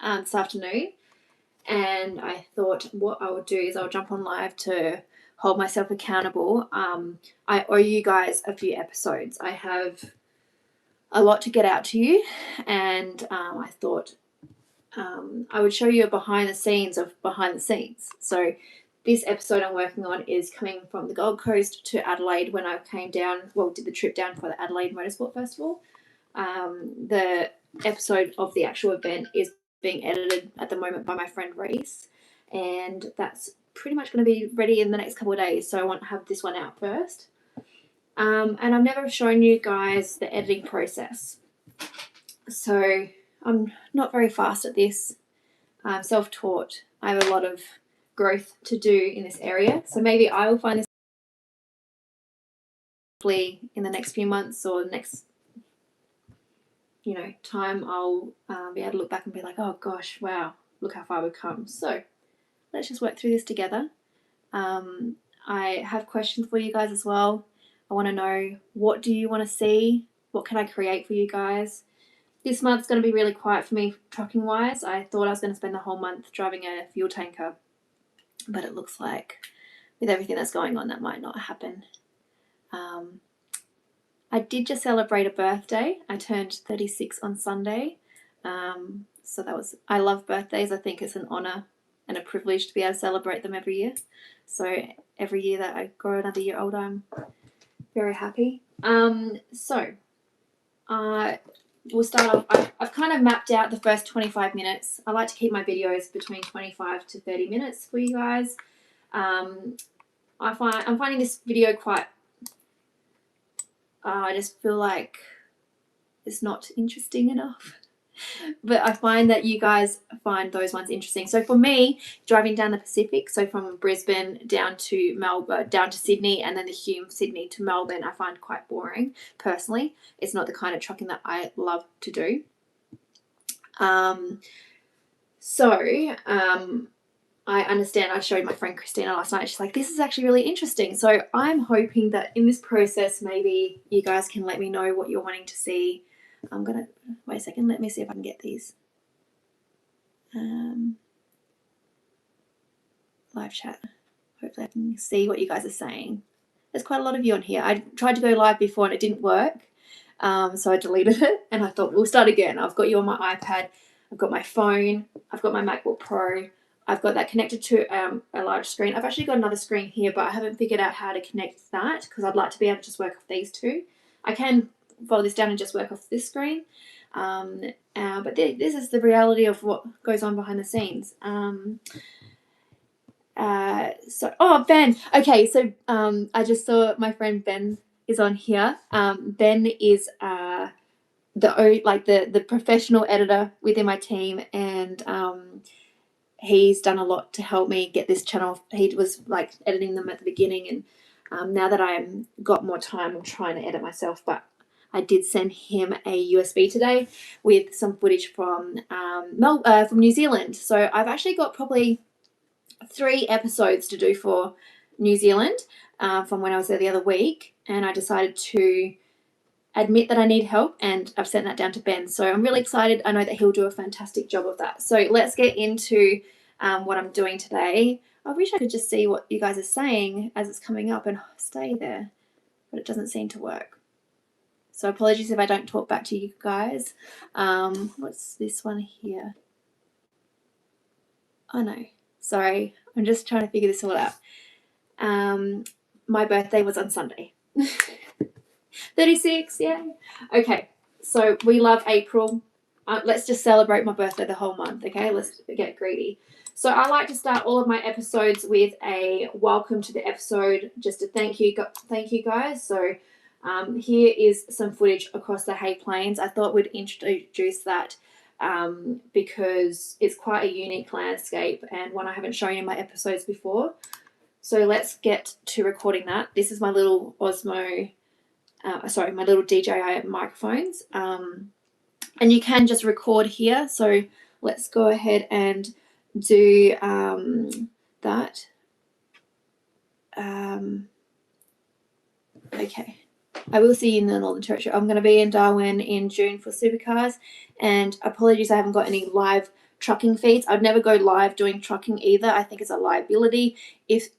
this afternoon, and I thought what I would do is I'll jump on live to hold myself accountable. I owe you guys a few episodes. I have a lot to get out to you, and I thought I would show you a behind the scenes of behind the scenes. So this episode I'm working on is coming from the Gold Coast to Adelaide when I came down, did the trip down for the Adelaide Motorsport Festival. The episode of the actual event is being edited at the moment by my friend Reese, and that's pretty much going to be ready in the next couple of days, so I want to have this one out first. And I've never shown you guys the editing process, so I'm not very fast at this. I'm self-taught. I have a lot of growth to do in this area, so maybe I will find this in the next few months or the next time. I'll be able to look back and be like, oh gosh, wow, look how far we've come. So let's just work through this together. I have questions for you guys as well. I want to know, what do you want to see? What can I create for you guys? This month's going to be really quiet for me trucking wise. I thought I was going to spend the whole month driving a fuel tanker, but it looks like with everything that's going on that might not happen. I did just celebrate a birthday. I turned 36 on Sunday. So I love birthdays. I think it's an honour and a privilege to be able to celebrate them every year. So every year that I grow another year older, I'm very happy. We'll start off. I've kind of mapped out the first 25 minutes. I like to keep my videos between 25 to 30 minutes for you guys. I'm finding this video quite, I just feel like it's not interesting enough. But I find that you guys find those ones interesting. So for me, driving down the Pacific, so from Brisbane down to Melbourne, down to Sydney, and then the Hume, Sydney to Melbourne, I find quite boring personally. It's not the kind of trucking that I love to do. I understand. I showed my friend Christina last night. She's like, this is actually really interesting. So I'm hoping that in this process, maybe you guys can let me know what you're wanting to see. I'm going to, wait a second, let me see if I can get these. Live chat. Hopefully I can see what you guys are saying. There's quite a lot of you on here. I tried to go live before and it didn't work. So I deleted it and I thought we'll start again. I've got you on my iPad. I've got my phone. I've got my MacBook Pro. I've got that connected to a large screen. I've actually got another screen here, but I haven't figured out how to connect that because I'd like to be able to just work off these two. I can fold this down and just work off this screen. But this is the reality of what goes on behind the scenes. Ben. Okay, so I just saw my friend Ben is on here. Ben is the professional editor within my team, and he's done a lot to help me get this channel. He was like editing them at the beginning, and now that I'm got more time, I'm trying to edit myself. But I did send him a USB today with some footage from New Zealand. So I've actually got probably 3 episodes to do for New Zealand from when I was there the other week, and I decided to admit that I need help, and I've sent that down to Ben. So I'm really excited. I know that he'll do a fantastic job of that. So let's get into what I'm doing today. I wish I could just see what you guys are saying as it's coming up and stay there, but it doesn't seem to work. So apologies if I don't talk back to you guys. What's this one here? Oh no, sorry. I'm just trying to figure this all out. My birthday was on Sunday. 36, yeah. Okay, so we love April. Let's just celebrate my birthday the whole month, okay? Let's get greedy. So I like to start all of my episodes with a welcome to the episode, just to thank you guys. So here is some footage across the Hay Plains. I thought we'd introduce that because it's quite a unique landscape and one I haven't shown in my episodes before. So let's get to recording that. This is my little my little DJI microphones. And you can just record here. So let's go ahead and do that. Okay. I will see you in the Northern Territory. I'm going to be in Darwin in June for Supercars. And apologies, I haven't got any live trucking feeds. I'd never go live doing trucking either. I think it's a liability. If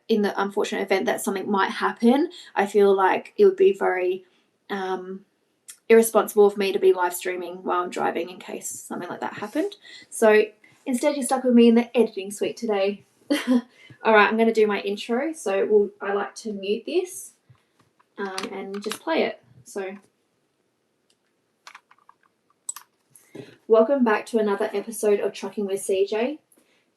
in the unfortunate event that something might happen, I feel like it would be very irresponsible of me to be live streaming while I'm driving in case something like that happened. So instead, you're stuck with me in the editing suite today. All right, I'm going to do my intro. So I like to mute this and just play it. So welcome back to another episode of Trucking with CJ.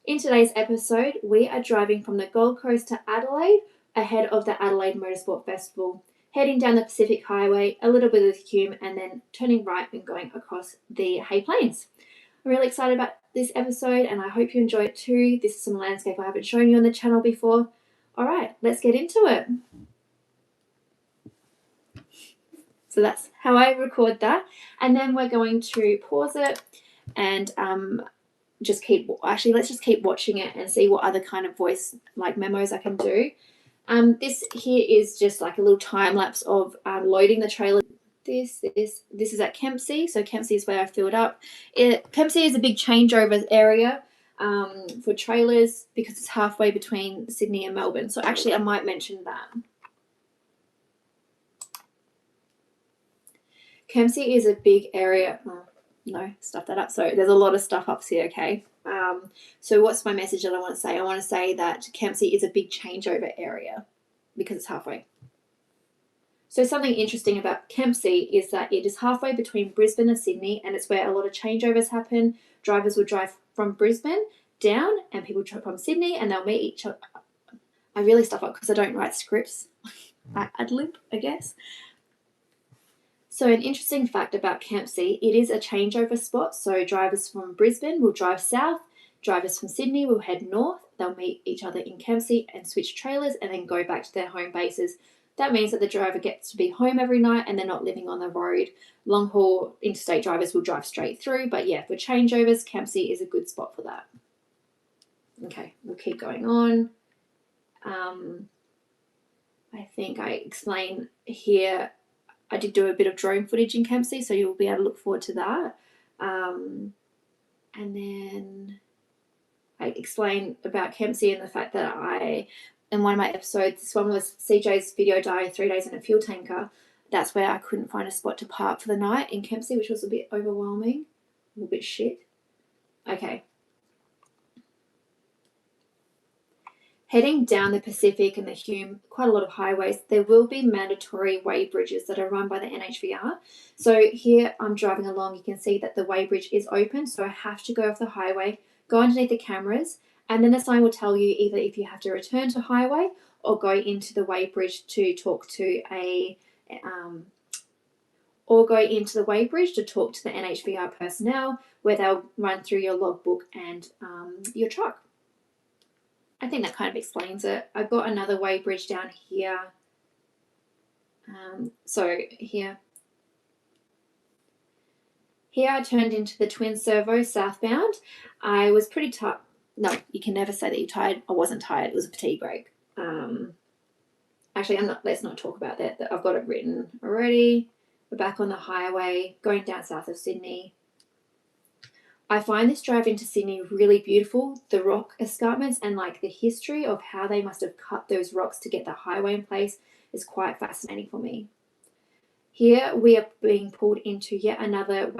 In today's episode, we are driving from the Gold Coast to Adelaide ahead of the Adelaide Motorsport Festival, heading down the Pacific Highway, a little bit of the Hume, and then turning right and going across the Hay Plains. I'm really excited about this episode and I hope you enjoy it too. This is some landscape I haven't shown you on the channel before. All right, let's get into it. So that's how I record that. And then we're going to pause it and let's just keep watching it and see what other kind of voice like memos I can do. This here is just like a little time lapse of loading the trailer. This is at Kempsey. So Kempsey is where I filled up. Kempsey is a big changeover area for trailers because it's halfway between Sydney and Melbourne. So actually I might mention that. Kempsey is a big area. Oh, no, stuff that up. So there's a lot of stuff up here, okay? So what's my message that I want to say? I want to say that Kempsey is a big changeover area because it's halfway. So something interesting about Kempsey is that it is halfway between Brisbane and Sydney, and it's where a lot of changeovers happen. Drivers will drive from Brisbane down and people drive from Sydney and they'll meet each other. I really stuff up because I don't write scripts. I ad-lib, I guess. So an interesting fact about Kempsey, it is a changeover spot. So drivers from Brisbane will drive south, drivers from Sydney will head north, they'll meet each other in Kempsey and switch trailers and then go back to their home bases. That means that the driver gets to be home every night and they're not living on the road. Long haul interstate drivers will drive straight through, but yeah, for changeovers, Kempsey is a good spot for that. Okay, we'll keep going on. I think I explain here, I did do a bit of drone footage in Kempsey, so you'll be able to look forward to that. And then I explain about Kempsey and the fact that in one of my episodes, this one was CJ's video diary, 3 days in a fuel tanker. That's where I couldn't find a spot to park for the night in Kempsey, which was a bit overwhelming, a little bit shit. Okay. Heading down the Pacific and the Hume, quite a lot of highways, there will be mandatory weighbridges that are run by the NHVR. So here I'm driving along, you can see that the weighbridge is open, so I have to go off the highway, go underneath the cameras, and then the sign will tell you either if you have to return to highway or go into the weighbridge to talk to the NHVR personnel, where they'll run through your logbook and your truck. I think that kind of explains it. I've got another weighbridge down here. So here I turned into the twin servo southbound. I was pretty tired. No, you can never say that you're tired. I wasn't tired. It was a fatigue break. Actually, let's not talk about that. I've got it written already. We're back on the highway, going down south of Sydney. I find this drive into Sydney really beautiful. The rock escarpments and like the history of how they must have cut those rocks to get the highway in place is quite fascinating for me. Here we are being pulled into yet another way